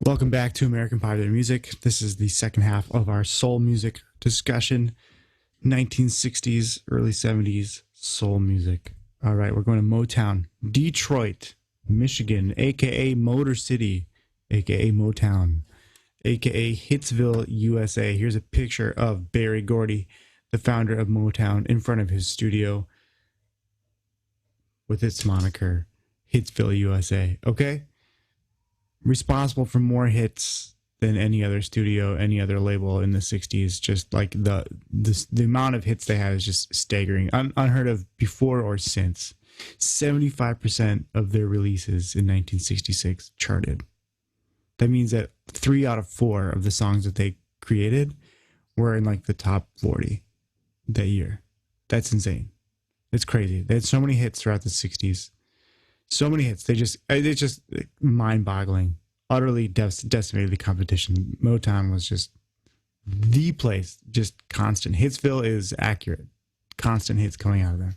Welcome back to American Popular Music. This is the second half of our soul music discussion. 1960s, early 70s soul music. All right, we're going to Motown, Detroit, Michigan, aka Motor City, aka Motown, aka Hitsville, USA. Here's a picture of Berry Gordy, the founder of Motown, in front of his studio with its moniker, Hitsville, USA. Okay? Responsible for more hits than any other studio, any other label in the 60s. Just like the amount of hits they had is just staggering. Unheard of before or since. 75% of their releases in 1966 charted. That means that 3 out of 4 of the songs that they created were in like the top 40 that year. That's insane. It's crazy. They had so many hits throughout the 60s. So many hits. It's just mind-boggling. Utterly decimated the competition. Motown was just the place. Just constant. Hitsville is accurate. Constant hits coming out of there.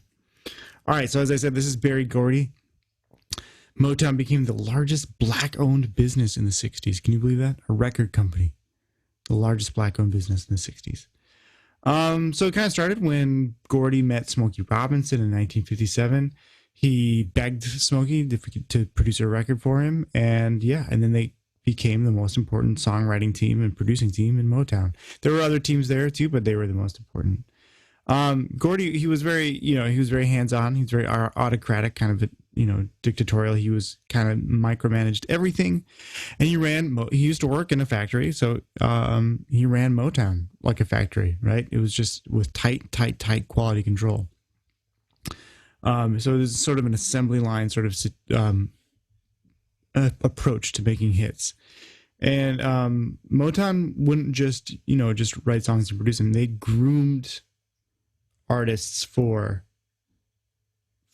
All right. So as I said, this is Berry Gordy. Motown became the largest black-owned business in the 60s. Can you believe that? A record company. The largest black-owned business in the 60s. So it kind of started when Gordy met Smokey Robinson in 1957. He begged Smokey to produce a record for him, and then they became the most important songwriting team and producing team in Motown. There were other teams there too, but they were the most important. Gordy, he was very hands-on. He was very autocratic, kind of, dictatorial. He was kind of micromanaged everything, and he used to work in a factory, so he ran Motown like a factory, right? It was just with tight quality control. So there's sort of an assembly line sort of approach to making hits. And Motown wouldn't just write songs and produce them. They groomed artists for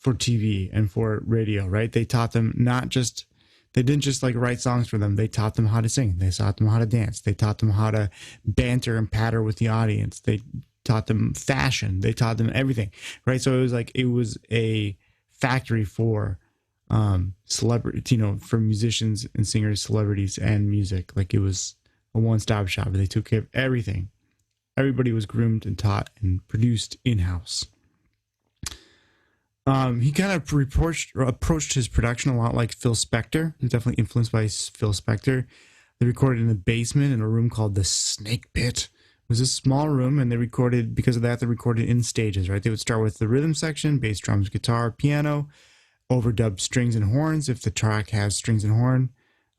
TV and for radio, right? They taught them they didn't just like write songs for them. They taught them how to sing. They taught them how to dance. They taught them how to banter and patter with the audience. They taught them fashion. They taught them everything, right? So it was a factory for celebrities, for musicians and singers, celebrities, and music. Like it was a one-stop shop. They took care of everything. Everybody was groomed and taught and produced in-house. He kind of approached his production a lot like Phil Spector. He's definitely influenced by Phil Spector. They recorded in the basement in a room called the Snake Pit. It was a small room, and they recorded in stages, right? They would start with the rhythm section, bass, drums, guitar, piano, overdub strings and horns if the track has strings and horn,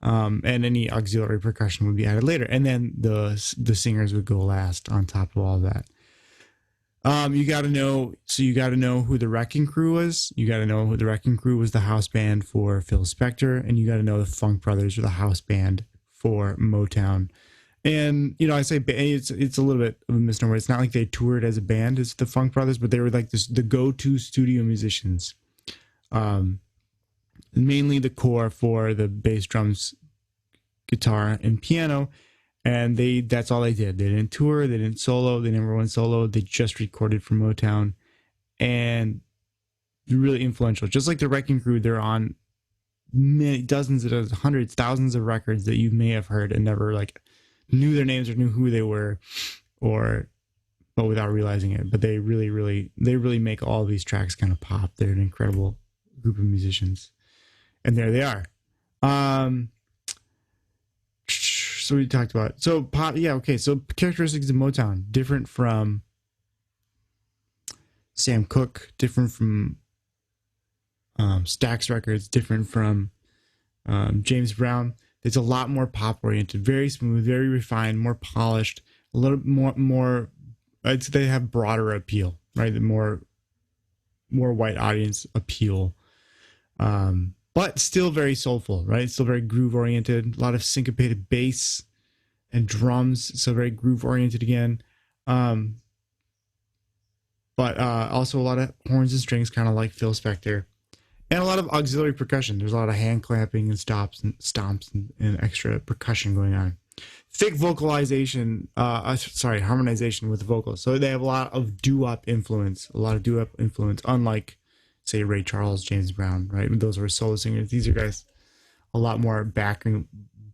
and any auxiliary percussion would be added later. And then the singers would go last on top of all that. You got to know who the Wrecking Crew was. You got to know who the Wrecking Crew was, the house band for Phil Spector, and you got to know the Funk Brothers were the house band for Motown. And, I say it's a little bit of a misnomer. It's not like they toured as a band as the Funk Brothers, but they were like the go-to studio musicians. Mainly the core for the bass, drums, guitar, and piano. And that's all they did. They didn't tour. They didn't solo. They never went solo. They just recorded for Motown. And really influential. Just like the Wrecking Crew, they're on many, dozens, hundreds, thousands of records that you may have heard and never knew their names or knew who they were, but without realizing it. But they really make all these tracks kind of pop. They're an incredible group of musicians, and there they are. So we talked about pop. Yeah, okay. So characteristics of Motown different from Sam Cooke, different from Stax Records, different from James Brown. It's a lot more pop oriented, very smooth, very refined, more polished, a little more. They have broader appeal, right? The more white audience appeal, but still very soulful, right? Still very groove oriented. A lot of syncopated bass and drums, so very groove oriented again. But also a lot of horns and strings, kind of like Phil Spector. And a lot of auxiliary percussion. There's a lot of hand clapping and stomps and extra percussion going on. Thick harmonization with the vocals. So they have a lot of doo-wop influence, unlike, say, Ray Charles, James Brown, right? Those were solo singers. These are guys a lot more backing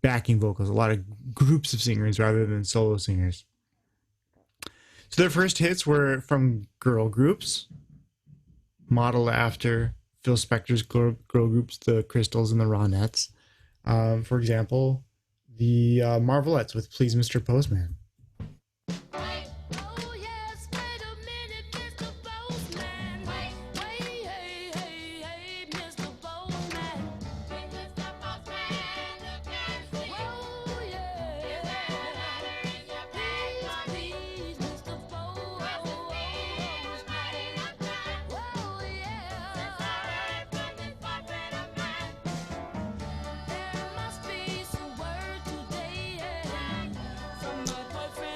backing vocals, a lot of groups of singers rather than solo singers. So their first hits were from girl groups, modeled after Phil Spector's girl groups, the Crystals and the Ronettes. For example, the Marvelettes with Please Mr. Postman.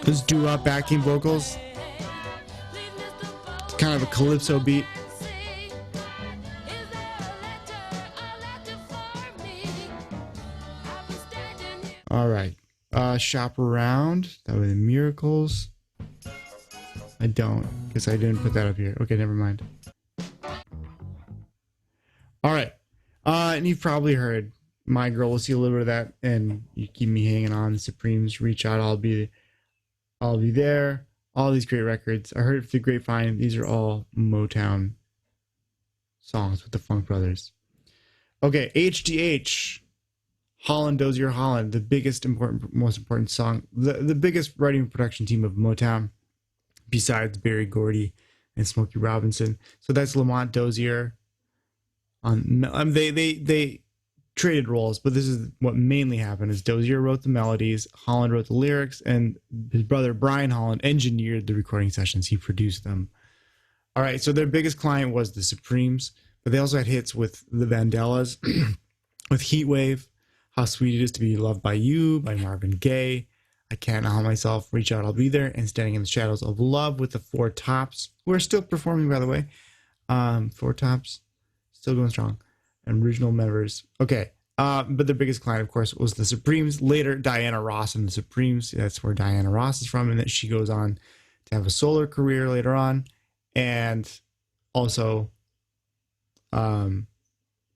Those doo-wop backing vocals. It's kind of a calypso beat. All right. Shop Around. That was the Miracles. I don't, because I didn't put that up here. Okay, never mind. All right. And you've probably heard My Girl Will See a Little Bit of that, and You Keep Me Hanging On, The Supremes, Reach Out, I'll Be There. All these great records. I heard it through the grapevine. These are all Motown songs with the Funk Brothers. Okay, HDH. Holland, Dozier Holland, the most important song, the biggest writing and production team of Motown, besides Berry Gordy and Smokey Robinson. So that's Lamont Dozier. They traded roles, but this is what mainly happened: is Dozier wrote the melodies, Holland wrote the lyrics, and his brother Brian Holland engineered the recording sessions. He produced them. All right, so their biggest client was the Supremes, but they also had hits with the Vandellas, with Heatwave, How Sweet It Is to Be Loved by You by Marvin Gaye, I Can't Help Myself, Reach Out, I'll Be There, and Standing in the Shadows of Love with the Four Tops, who are still performing, by the way. Four Tops, still going strong. And original members. Okay. But their biggest client, of course, was the Supremes. Later, Diana Ross and the Supremes. That's where Diana Ross is from, and that she goes on to have a solo career later on, and also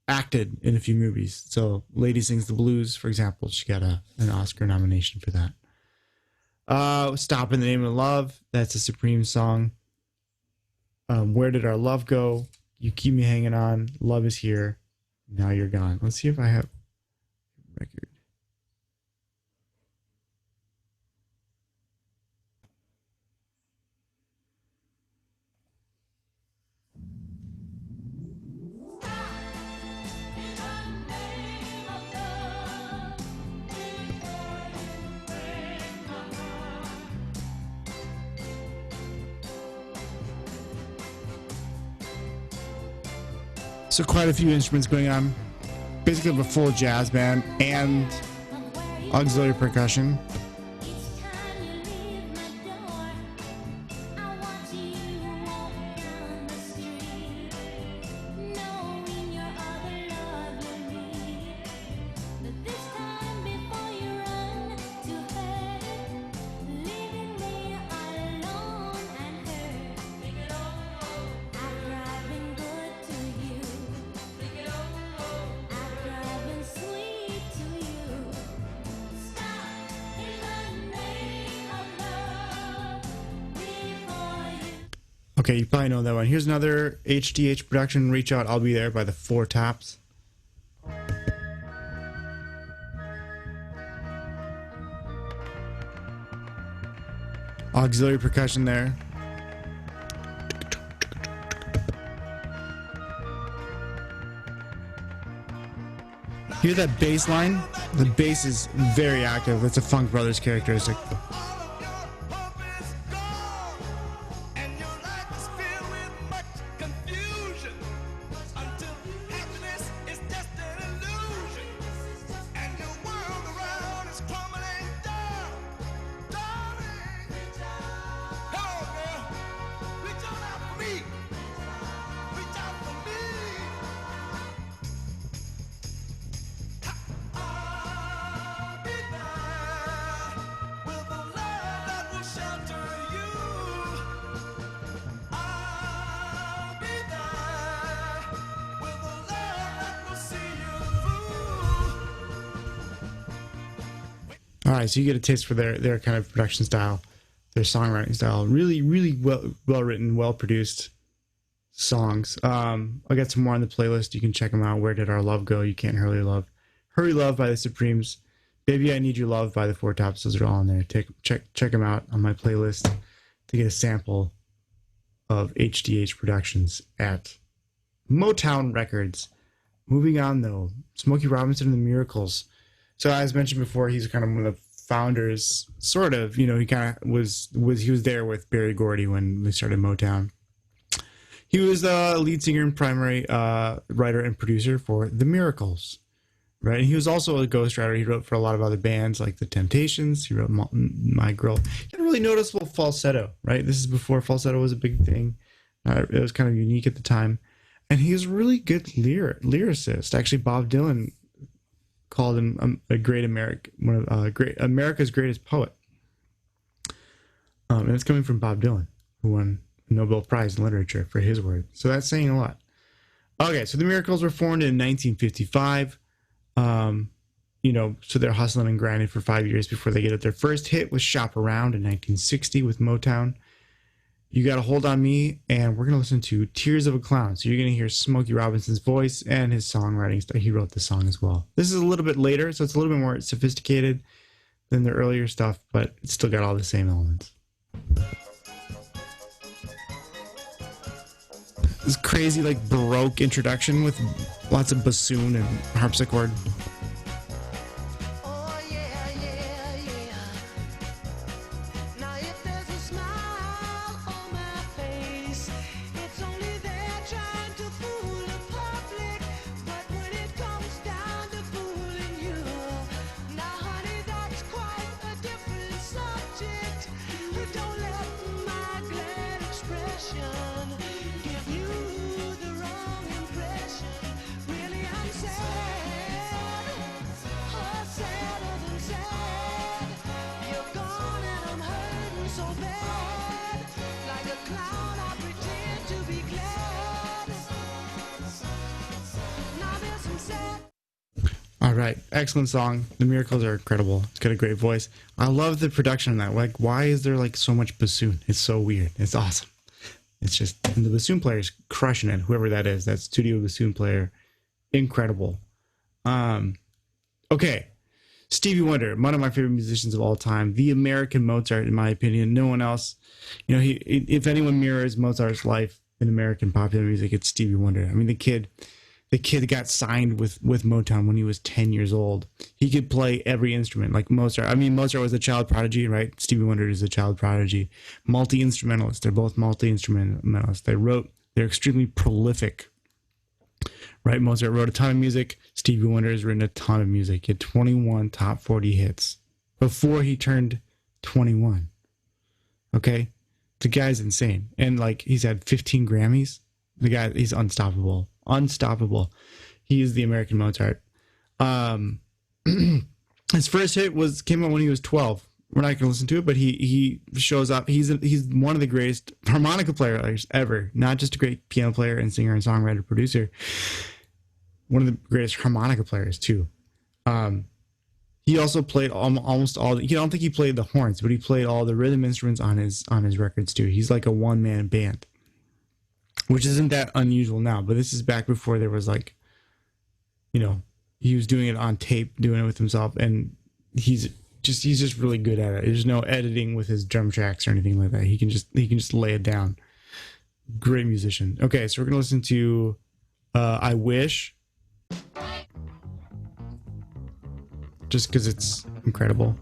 acted in a few movies. So Lady Sings the Blues, for example, she got an Oscar nomination for that. Stop in the Name of Love, that's a Supreme song. Where Did Our Love Go? You Keep Me Hanging On, Love Is Here, Now You're Gone. Let's see if I have a record. So quite a few instruments going on. Basically a full jazz band and auxiliary percussion. Okay, you probably know that one. Here's another HDH production, Reach Out, I'll Be There by the Four Tops. Auxiliary percussion there. Hear that bass line? The bass is very active. It's a Funk Brothers characteristic. All right, so you get a taste for their kind of production style, their songwriting style. Really, really well written, well produced songs. I got some more on the playlist. You can check them out. Where Did Our Love Go? You Can't Hurry Love. Hurry Love by the Supremes. Baby I Need Your Love by the Four Tops. Those are all in there. Check them out on my playlist to get a sample of HDH Productions at Motown Records. Moving on though, Smokey Robinson and the Miracles. So as mentioned before, he's kind of one of the founders, sort of. You know, he kind of was there with Berry Gordy when they started Motown. He was the lead singer and primary writer and producer for The Miracles, right? And he was also a ghostwriter. He wrote for a lot of other bands like The Temptations. He wrote My Girl. He had a really noticeable falsetto, right? This is before falsetto was a big thing. It was kind of unique at the time. And he was a really good lyricist. Actually, Bob Dylan called him a great America's greatest poet. And it's coming from Bob Dylan, who won a Nobel Prize in Literature for his words. So that's saying a lot. Okay, so the Miracles were formed in 1955. You know, so they're hustling and grinding for 5 years before they get it. Their first hit was Shop Around in 1960 with Motown. You Got a Hold on Me, and we're going to listen to Tears of a Clown. So you're going to hear Smokey Robinson's voice and his songwriting stuff. He wrote the song as well. This is a little bit later, so it's a little bit more sophisticated than the earlier stuff, but it's still got all the same elements. This crazy, like, Baroque introduction with lots of bassoon and harpsichord. All right, excellent song. The Miracles are incredible. It's got a great voice. I love the production on that. Like, why is there like so much bassoon? It's so weird. It's awesome. It's just, and the bassoon player's crushing it. Whoever that is, that studio bassoon player, incredible. Okay, Stevie Wonder, one of my favorite musicians of all time. The American Mozart, in my opinion. No one else. You know, if anyone mirrors Mozart's life in American popular music, it's Stevie Wonder. I mean, the kid got signed with Motown when he was 10 years old. He could play every instrument like Mozart. I mean, Mozart was a child prodigy, right? Stevie Wonder is a child prodigy. Multi-instrumentalist. They're both multi-instrumentalists. They're extremely prolific, right? Mozart wrote a ton of music. Stevie Wonder has written a ton of music. He had 21 top 40 hits before he turned 21. Okay? The guy's insane. And like, he's had 15 Grammys. The guy, he's unstoppable. Unstoppable. He is the American Mozart. His first hit came out when he was 12. We're not going to listen to it, but he shows up. He's one of the greatest harmonica players ever. Not just a great piano player and singer and songwriter producer. One of the greatest harmonica players too. He also played almost all. I don't think he played the horns, but he played all the rhythm instruments on his records too. He's like a one-man band, which isn't that unusual now, but this is back before there was like, you know, he was doing it on tape, doing it with himself, and he's just really good at it. There's no editing with his drum tracks or anything like that. He can just lay it down. Great musician. Okay, so we're gonna listen to I Wish, just because it's incredible.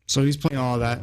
So he's playing all of that.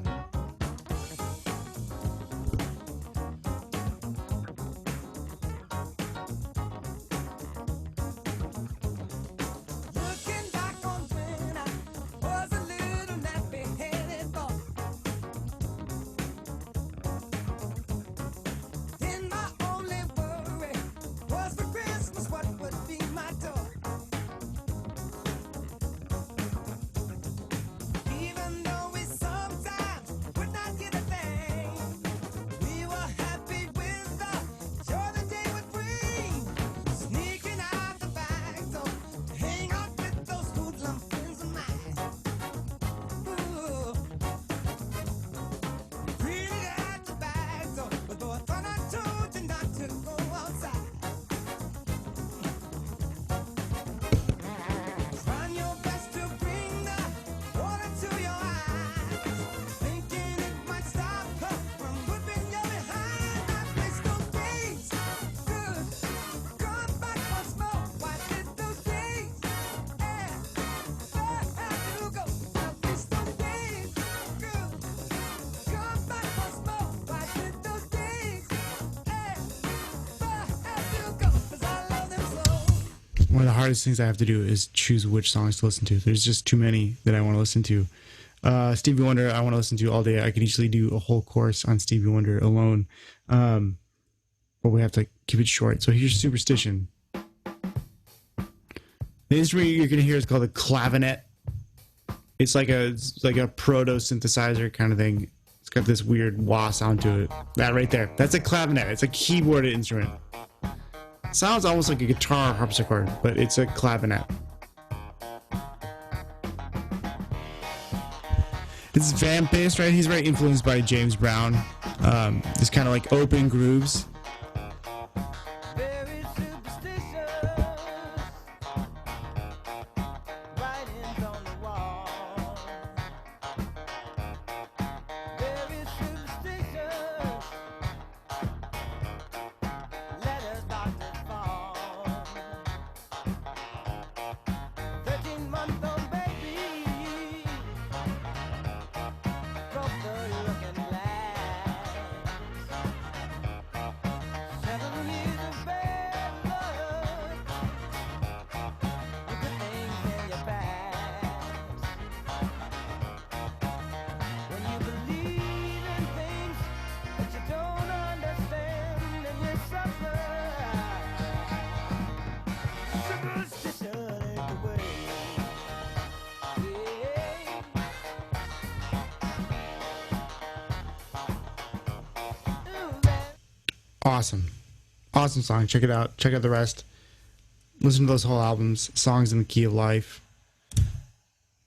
one of the hardest things I have to do is choose which songs to listen to. There's just too many that I want to listen to. Stevie Wonder, I want to listen to all day. I could easily do a whole course on Stevie Wonder alone. But we have to keep it short. So here's Superstition. The instrument you're going to hear is called a clavinet. It's like a proto synthesizer kind of thing. It's got this weird wah sound to it. That right there. That's a clavinet. It's a keyboarded instrument. Sounds almost like a guitar harpsichord, but it's a clavinet. It's vamp-based, right? He's very influenced by James Brown. This kind of like open grooves. Awesome song. Check it out. Check out the rest. Listen to those whole albums. Songs in the Key of Life.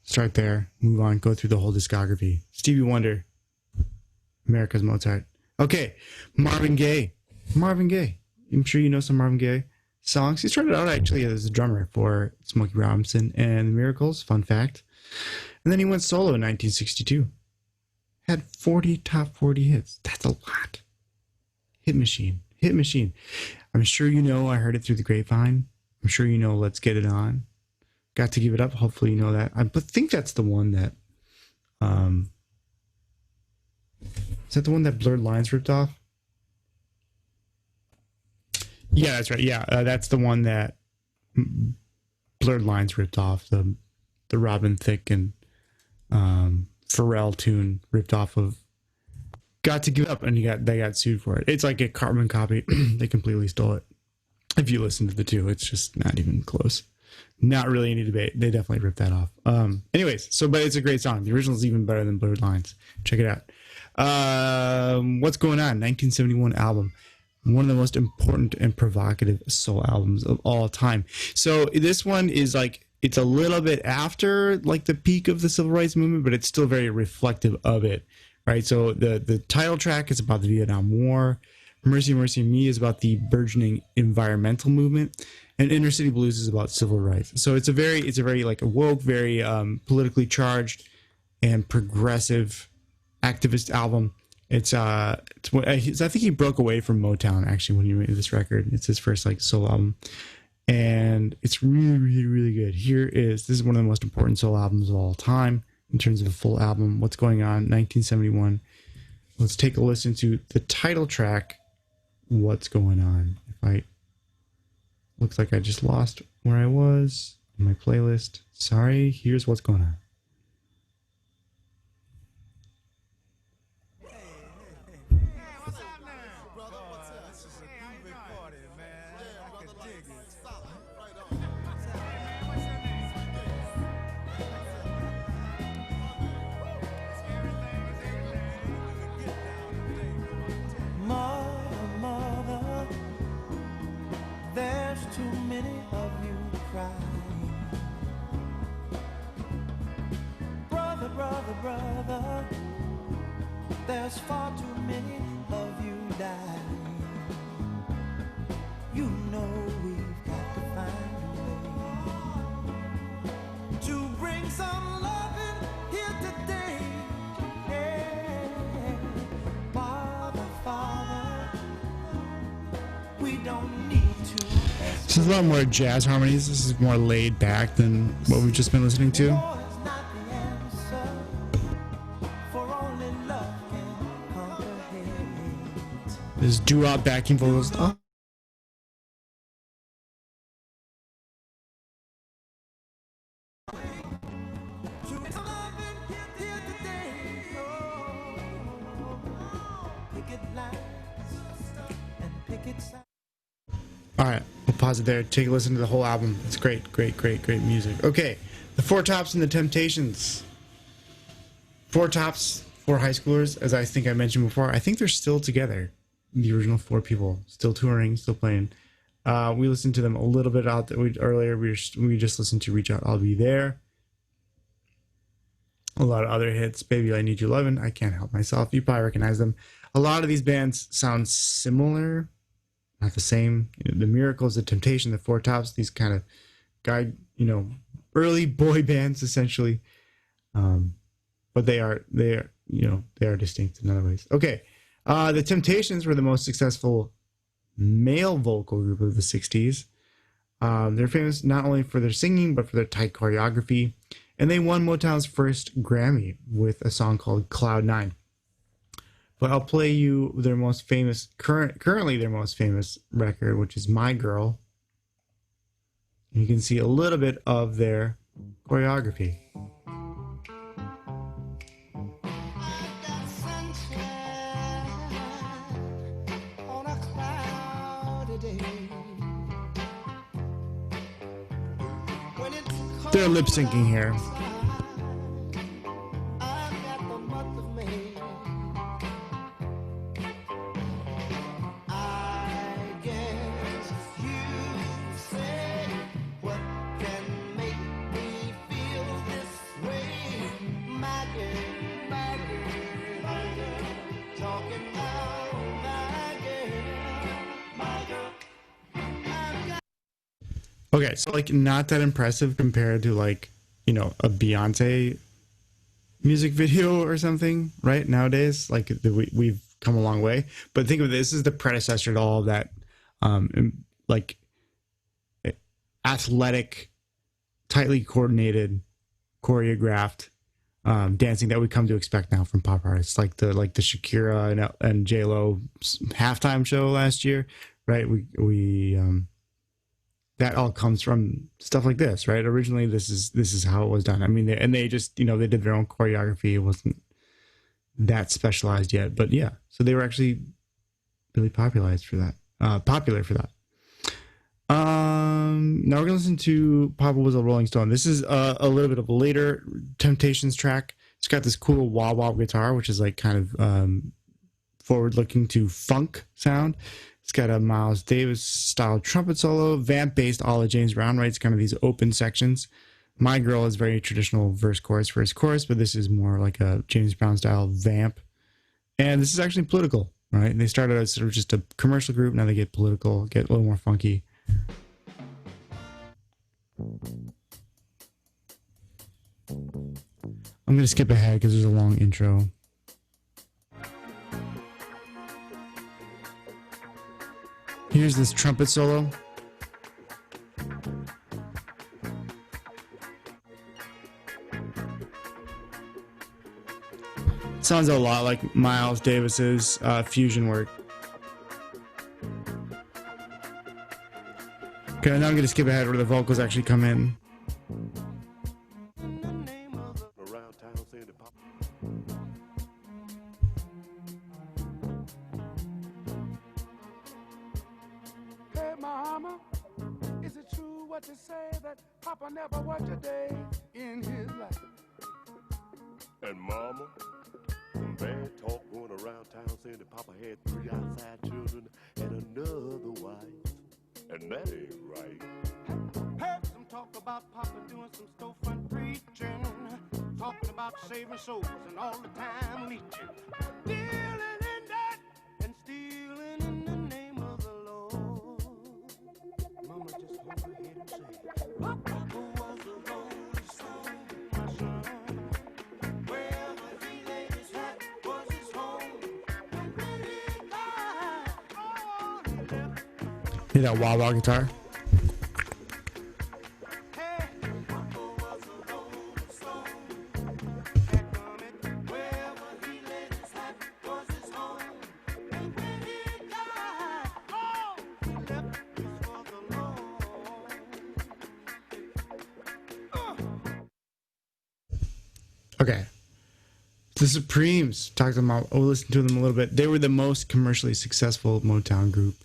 Start there. Move on. Go through the whole discography. Stevie Wonder. America's Mozart. Okay. Marvin Gaye. I'm sure you know some Marvin Gaye songs. He started out actually as a drummer for Smokey Robinson and the Miracles. Fun fact. And then he went solo in 1962. Had 40 top 40 hits. That's a lot. Hit machine. I'm sure you know I Heard It Through the Grapevine. I'm sure you know Let's Get It On. Got to Give It Up. Hopefully you know that. I think that's the one that... is that the one that Blurred Lines ripped off? Yeah, that's right. Yeah, that's the one that Blurred Lines ripped off. The Robin Thicke and Pharrell tune ripped off of Got to Give Up, and they got sued for it. It's like a carbon copy. They completely stole it. If you listen to the two, it's just not even close. Not really any debate. They definitely ripped that off. Anyways, but it's a great song. The original is even better than Blurred Lines. Check it out. What's Going On? 1971 album. One of the most important and provocative soul albums of all time. So this one is like, it's a little bit after like the peak of the civil rights movement, but it's still very reflective of it. Right, so the title track is about the Vietnam War. Mercy, Mercy Me is about the burgeoning environmental movement, and Inner City Blues is about civil rights. So it's a very like woke, very politically charged and progressive activist album. I think he broke away from Motown actually when he made this record. It's his first like solo album, and it's really good. This is one of the most important soul albums of all time. In terms of a full album, What's Going On, 1971. Let's take a listen to the title track, What's Going On. Looks like I just lost where I was in my playlist. Sorry, here's What's Going On. Brother, there's far too many of you dying. You know we've got to find a way to bring some loving here today. Yeah. Father, we don't need to. This is a lot more jazz harmonies. This is more laid back than what we've just been listening to. This doo-wop backing vocals. Oh. All right, we'll pause it there. Take a listen to the whole album. It's great, great, great, great music. Okay, the Four Tops and the Temptations. Four Tops, four high schoolers, as I think I mentioned before. I think they're still together. The original four people, still touring, still playing. We listened to them a little bit out earlier. We just listened to "Reach Out, I'll Be There." A lot of other hits. "Baby, I Need You Lovin'," "I Can't Help Myself." You probably recognize them. A lot of these bands sound similar, not the same. The Miracles, the Temptation, the Four Tops, these kind of early boy bands essentially. But they are distinct in other ways. Okay. The Temptations were the most successful male vocal group of the 60s. They're famous not only for their singing, but for their tight choreography. And they won Motown's first Grammy with a song called Cloud 9. But I'll play you their most famous, currently their most famous record, which is "My Girl." And you can see a little bit of their choreography. They're lip syncing here. Okay, so not that impressive compared to a Beyonce music video or something, right? Nowadays, we've come a long way. But think of this as the predecessor to all of that, athletic, tightly coordinated, choreographed dancing that we come to expect now from pop artists, like the Shakira and J-Lo halftime show last year, right? That all comes from stuff like this, right? Originally, this is how it was done. I mean, they just they did their own choreography. It wasn't that specialized yet, but yeah. So they were actually really popular for that. Now we're gonna listen to "Papa Was a Rolling Stone." This is a little bit of a later Temptations track. It's got this cool wah-wah guitar, which is kind of forward-looking to funk sound. It's got a Miles Davis style trumpet solo, vamp based a la James Brown, right? It's kind of these open sections. "My Girl" is very traditional verse chorus, but this is more like a James Brown style vamp. And this is actually political, right? They started as sort of just a commercial group. Now they get political, get a little more funky. I'm going to skip ahead because there's a long intro. Here's this trumpet solo. Sounds a lot like Miles Davis's fusion work. Okay, now I'm going to skip ahead where the vocals actually come in. Hey, mama, is it true what you say that Papa never worked a day in his life? And mama, some bad talk going around town saying that Papa had 3 outside children and another wife. And that ain't right. Heard some talk about Papa doing some storefront preaching, talking about saving souls and all the time leeching, dealing in that and stealing in the name of the Lord. Mama just hold her head and say, Papa was a rolling stone, my son. Wherever he laid his hat was his home. And when he died, oh, he left. Hear that wah-wah guitar? Okay. The Supremes, talked about, listened to them a little bit. They were the most commercially successful Motown group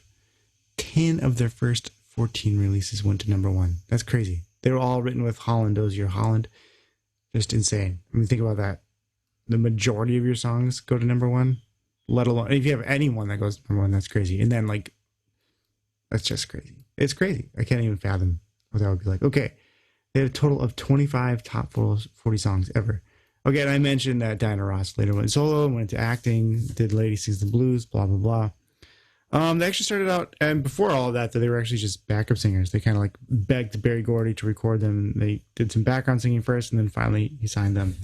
10 of their first 14 releases went to number one. That's crazy. They were all written with Holland, Dozier, Holland. Just insane. I mean, think about that. The majority of your songs go to number one, let alone if you have anyone that goes to number one, that's crazy. And then like, that's just crazy. It's crazy. I can't even fathom what that would be like. Okay. They had a total of 25 top 40 songs ever. Okay, and I mentioned that Diana Ross later went solo, went into acting, did Lady Sings the Blues, blah, blah, blah. They actually started out, and before all of that, they were actually just backup singers. They kind of like begged Berry Gordy to record them. They did some background singing first, and then finally he signed them.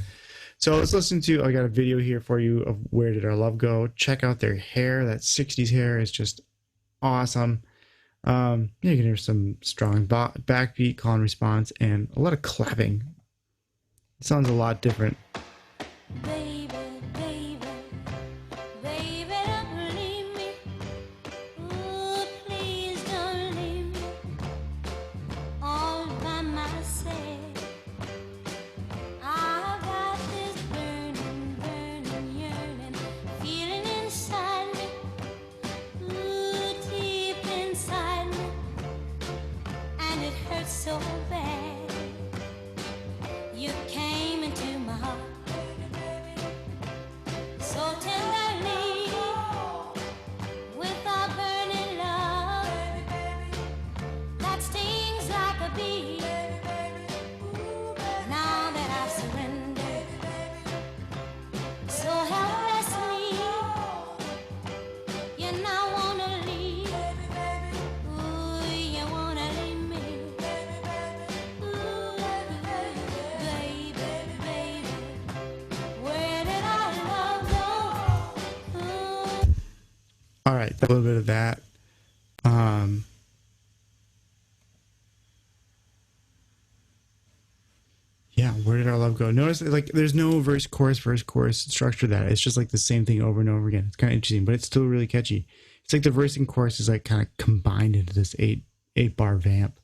So let's listen to, I got a video here for you of Where Did Our Love Go? Check out their hair. That 60s hair is just awesome. You can hear some strong backbeat, call and response, and a lot of clapping. It sounds a lot different. Baby, baby, baby, don't leave me. Ooh, please don't leave me all by myself. I've got this burning, burning, yearning feeling inside me. Ooh, deep inside me, and it hurts so bad. You came into my heart so tenderly with a burning love that stings like a bee. Now that I've surrendered so helplessly, you now wanna leave. Ooh, you wanna leave me. Ooh, baby, baby, where did our love go? Ooh. All right, a little bit of that. Yeah, where did our love go? Notice like there's no verse, chorus structure that. It's just like the same thing over and over again. It's kind of interesting, but it's still really catchy. It's like the verse and chorus is like kind of combined into this eight bar vamp.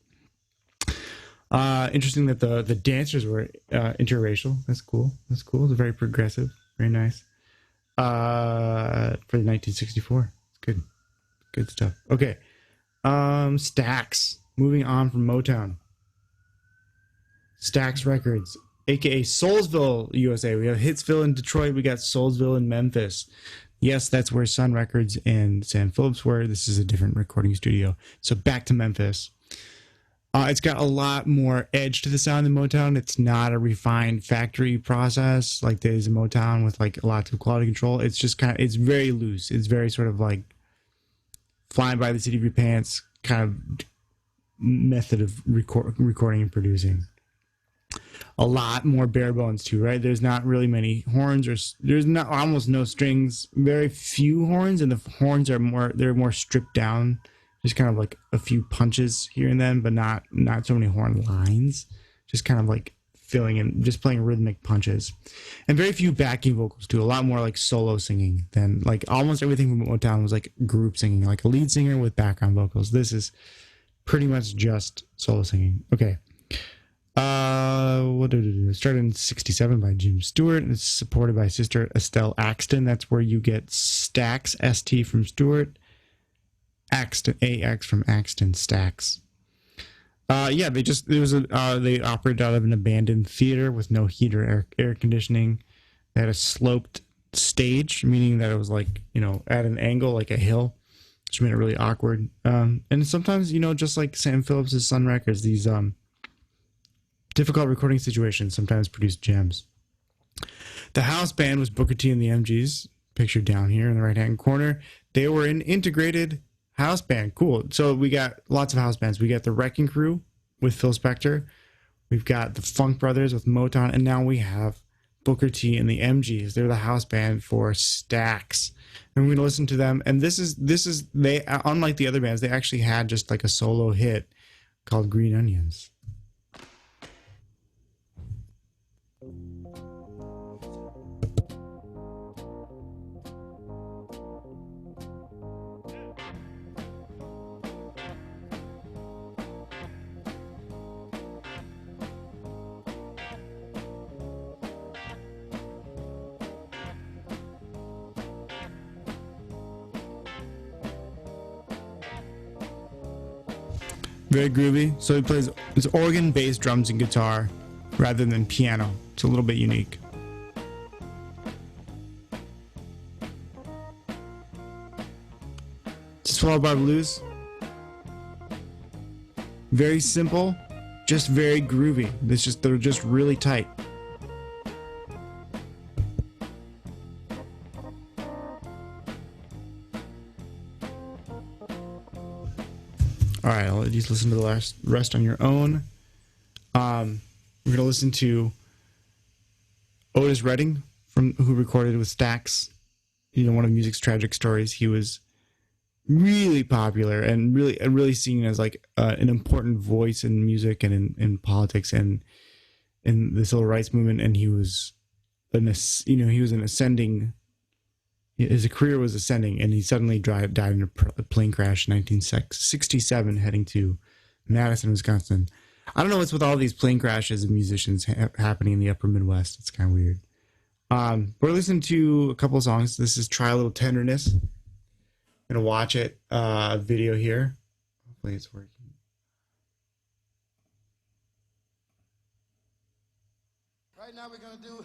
Interesting that the dancers were interracial. That's cool. It's very progressive. Very nice. For the 1964. It's good stuff. Okay. Stax. Moving on from Motown. Stax Records, aka Soulsville, USA. We have Hitsville in Detroit. We got Soulsville in Memphis. Yes, that's where Sun Records and Sam Phillips were. This is a different recording studio. So back to Memphis. It's got a lot more edge to the sound than Motown. It's not a refined factory process like there is in Motown with like lots of quality control. It's just it's very loose. It's very sort of like flying by the seat of your pants kind of method of recording and producing. A lot more bare bones too, right? There's not really many horns, or there's not almost no strings, very few horns, and the horns are more stripped down. Just kind of like a few punches here and then, but not so many horn lines. Just kind of like filling in, just playing rhythmic punches, and very few backing vocals too. A lot more like solo singing than like almost everything from Motown was like group singing, like a lead singer with background vocals. This is pretty much just solo singing. Okay. It started in 1967 by Jim Stewart, and it's supported by sister Estelle Axton. That's where you get Stax, ST from Stewart, Axton, AX from Axton, Stax. They operated out of an abandoned theater with no heat or air conditioning. They had a sloped stage, meaning that it was like, at an angle, like a hill, which made it really awkward. And sometimes, just like Sam Phillips' Sun Records, these, difficult recording situations sometimes produce gems. The house band was Booker T and the MGs, pictured down here in the right-hand corner. They were an integrated house band. Cool. So we got lots of house bands. We got the Wrecking Crew with Phil Spector. We've got the Funk Brothers with Motown. And now we have Booker T and the MGs. They're the house band for Stax. And we're going to listen to them. And this is they, unlike the other bands, they actually had just like a solo hit called Green Onions. Very groovy. So he plays it's organ, bass, drums, and guitar rather than piano. It's a little bit unique. It's 12 bar blues. Very simple, just very groovy. They're just really tight. All right, I'll let you listen to the rest on your own. We're gonna listen to Otis Redding who recorded with Stax. One of music's tragic stories. He was really popular and really seen as like an important voice in music and in politics and in the civil rights movement. And he was an ascending. His career was ascending, and he suddenly died in a plane crash in 1967, heading to Madison, Wisconsin. I don't know what's with all these plane crashes of musicians happening in the upper Midwest. It's kind of weird. We're listening to a couple of songs. This is Try a Little Tenderness. I'm going to watch it, video here. Hopefully it's working. Right now we're going to do a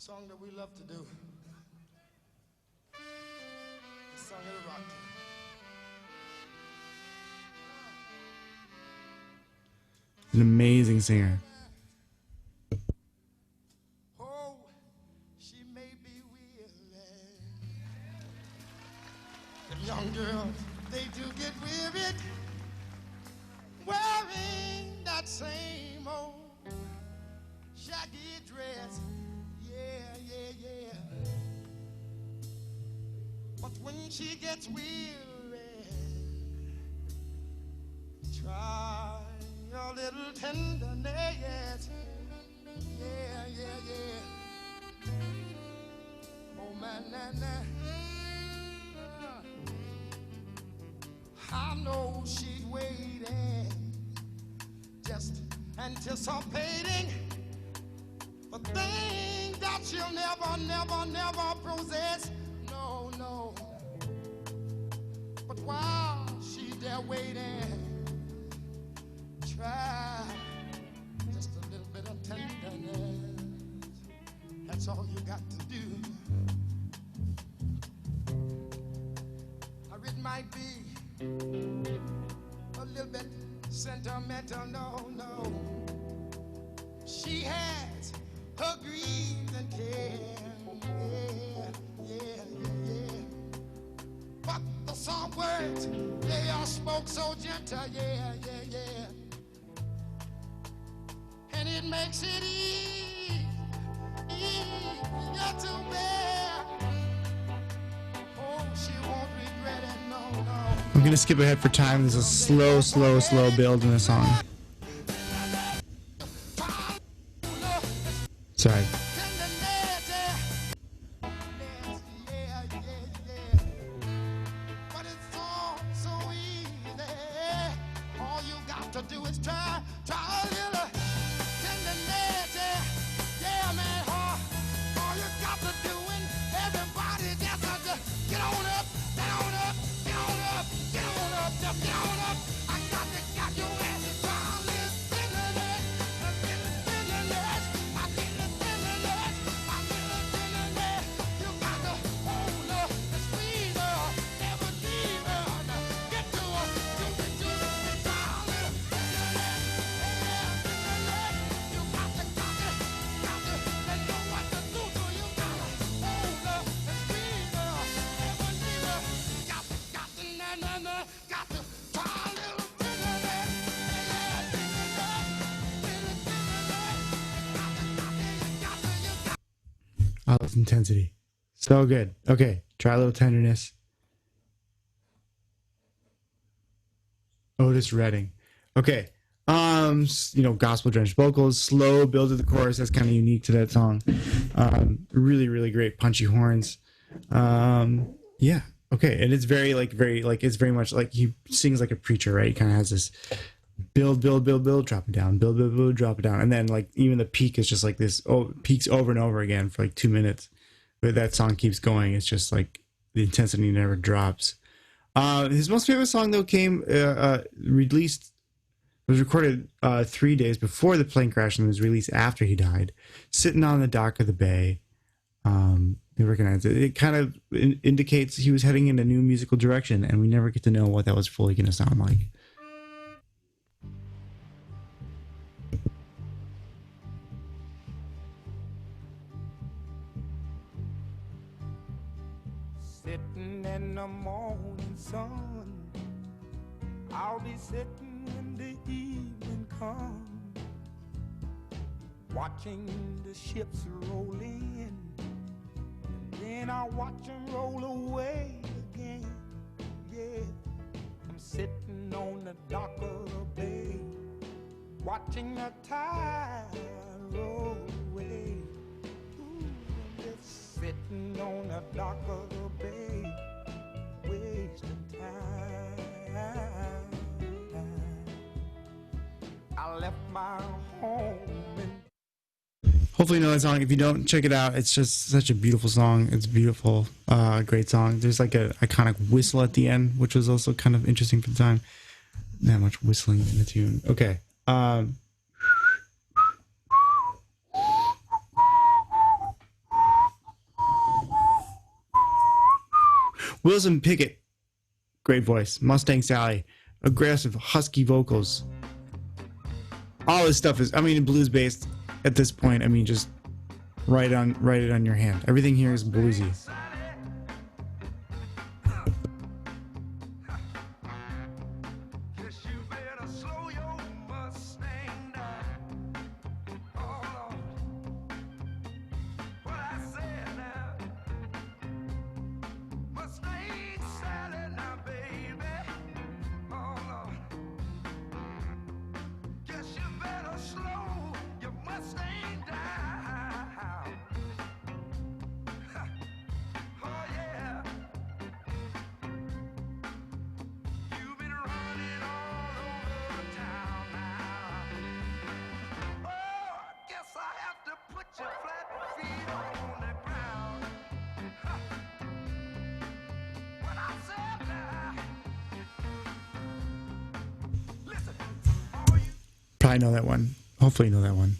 song that we love to do. The song of the rock. An amazing singer. Oh, she may be weary. Them young girls, they do get wearied wearing that same old shaggy dress. Yeah. But when she gets weary, try your little tenderness. Yeah. Oh, man, I know she's waiting, just anticipating a thing that she'll never possess. No. But while she's there waiting, try just a little bit of tenderness. That's all you got to do. Or it might be a little bit sentimental. No. She has her grief and care. Yeah. But the soft words, they are spoke so gentle. Yeah. And it makes it easier to bear. Oh, she won't regret it, no. I'm going to skip ahead for time. There's a slow build in the song. Sorry. But it's all so easy. All you got to do is try a little tenderness. Yeah, man. All you got to do, and everybody just got to get on up, get on up. I got your ass. Try a little tenderness. You got to hold her and squeeze her, never leave her. Get to her, and try a little tenderness. You got to and know what to do. So you got to hold her and squeeze her, never leave her. Got to try a little tenderness. All this intensity. So good. Okay. Try a little tenderness. Otis Redding. Okay. Gospel drenched vocals, slow build to the chorus. That's kind of unique to that song. Really great punchy horns. Yeah. Okay. And it's it's very much like he sings like a preacher, right? He kind of has this build, drop it down, build, drop it down. And then like even the peak is just like this, peaks over and over again for like 2 minutes. But that song keeps going. It's just like the intensity never drops. His most famous song though came released. It was recorded 3 days before the plane crash and was released after he died. Sitting on the dock of the bay. They recognize it. It kind of indicates he was heading in a new musical direction, and we never get to know what that was fully going to sound like. Sitting in the morning sun, I'll be sitting when the evening comes, watching the ships roll in, and then I'll watch them roll away again. Yeah, I'm sitting on the dock of the bay, watching the tide roll away. Ooh, I'm just sitting on the dock of the bay, wasting time. I left my home in. Hopefully you know that song. If you don't, check it out. It's just such a beautiful song. It's beautiful. Great song. There's like a iconic whistle at the end, which was also kind of interesting for the time. Not much whistling in the tune. Okay. Wilson Pickett. Great voice. Mustang Sally. Aggressive, husky vocals. All this stuff is, I mean, blues based at this point. I mean, just write it on your hand. Everything here is bluesy. Probably know that one. Hopefully you know that one.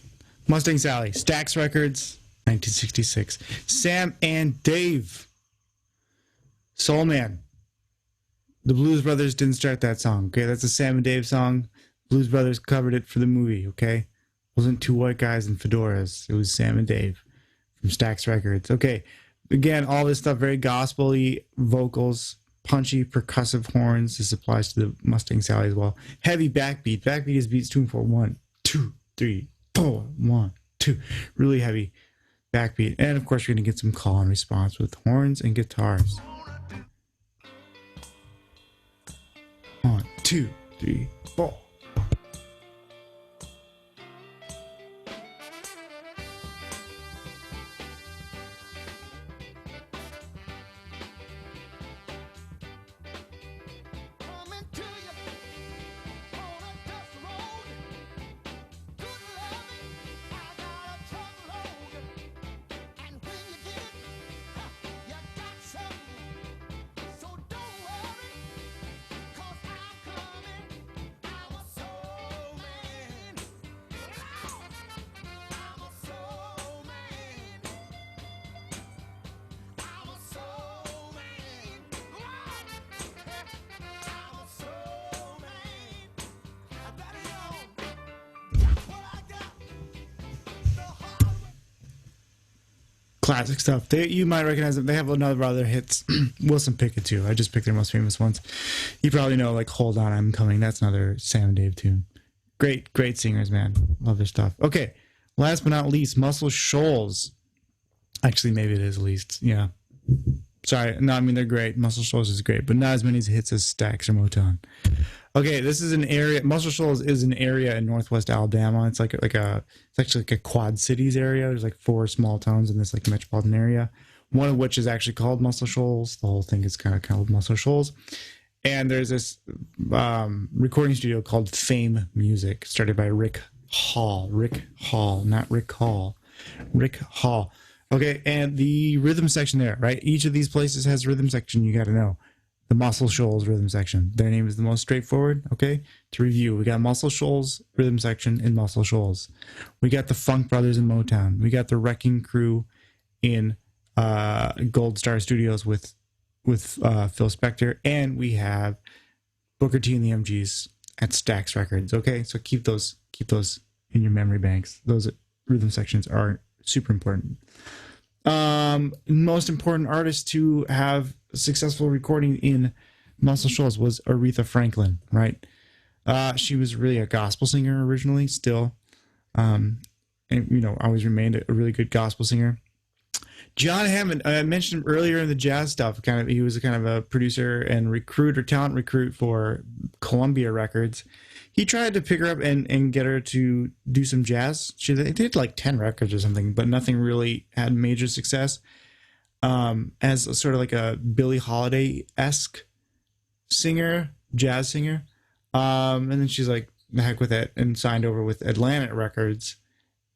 Mustang Sally, Stax Records, 1966. Sam and Dave, Soul Man. The Blues Brothers didn't start that song. Okay, that's a Sam and Dave song. Blues Brothers covered it for the movie. Okay, it wasn't two white guys in fedoras. It was Sam and Dave from Stax Records. Okay, again, all this stuff very gospel-y vocals. Punchy percussive horns. This applies to the Mustang Sally as well. Heavy backbeat. Backbeat is beats 2 and 4. 1, 2, 3, 4. 1, 2. Really heavy backbeat. And of course, you're going to get some call and response with horns and guitars. 1, 2, 3, 4. Classic stuff. You might recognize them. They have another other hits. Wilson Pickett too. I just picked their most famous ones. You probably know like "Hold On, I'm Coming." That's another Sam and Dave tune. Great singers, man. Love their stuff. Okay, last but not least, Muscle Shoals. Actually, maybe it is least. Yeah. Sorry. No, I mean they're great. Muscle Shoals is great, but not as many hits as Stax or Motown. Okay, this is an area. Muscle Shoals is an area in northwest Alabama. It's it's actually like a Quad Cities area. There's like 4 small towns in this like metropolitan area. One of which is actually called Muscle Shoals. The whole thing is kind of called Muscle Shoals. And there's this recording studio called Fame Music, started by Rick Hall. Rick Hall, not Rick Hall. Rick Hall. Okay, and the rhythm section there, right? Each of these places has rhythm section. You got to know. the Muscle Shoals rhythm section. Their name is the most straightforward. Okay, to review, we got Muscle Shoals rhythm section in Muscle Shoals. We got the Funk Brothers in Motown. We got the Wrecking Crew in Gold Star Studios with Phil Spector, and we have Booker T and the MGs at Stax Records. Okay, so keep those in your memory banks. Those rhythm sections are super important. Most important artist to have successful recording in Muscle Shoals was Aretha Franklin, right? She was really a gospel singer originally, still, and always remained a really good gospel singer. John Hammond, I mentioned him earlier in the jazz stuff. He was a kind of a producer and talent recruit for Columbia Records. He tried to pick her up and get her to do some jazz. They did like 10 records or something, but nothing really had major success. As a sort of like a Billie Holiday-esque singer, jazz singer. And then she's like, the heck with it, and signed over with Atlantic Records.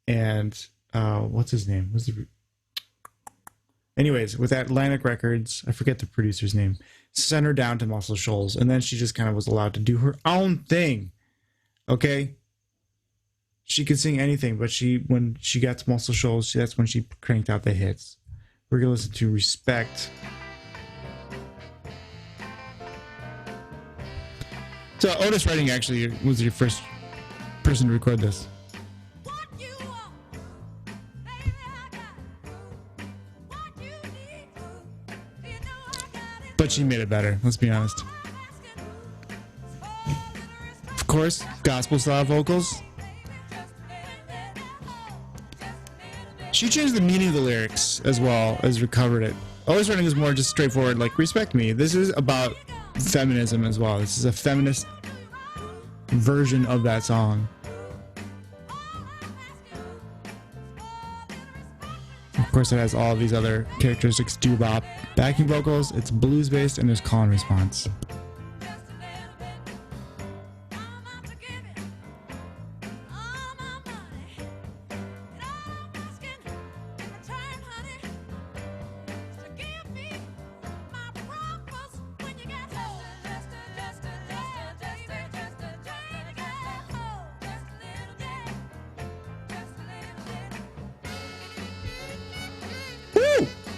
And what's his name? Anyways, with Atlantic Records, I forget the producer's name, sent her down to Muscle Shoals, and then she just kind of was allowed to do her own thing. Okay? She could sing anything, but when she got to Muscle Shoals, that's when she cranked out the hits. We're going to listen to Respect. So Otis Redding actually was your first person to record this. But she made it better, let's be honest. Of course, gospel style vocals. She changed the meaning of the lyrics as well as recovered it. Otis Redding is more just straightforward, like, respect me. This is about feminism as well. This is a feminist version of that song. Of course, it has all of these other characteristics, doo-wop, backing vocals, it's blues-based, and there's call and response.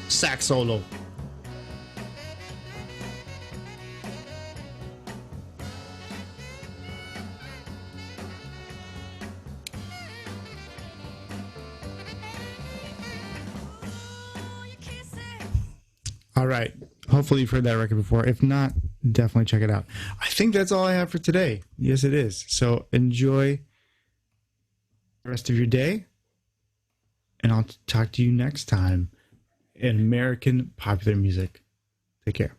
Sax solo. All right. Hopefully you've heard that record before. If not, definitely check it out. I think that's all I have for today. Yes, it is. So enjoy the rest of your day, and I'll talk to you next time in American popular music. Take care.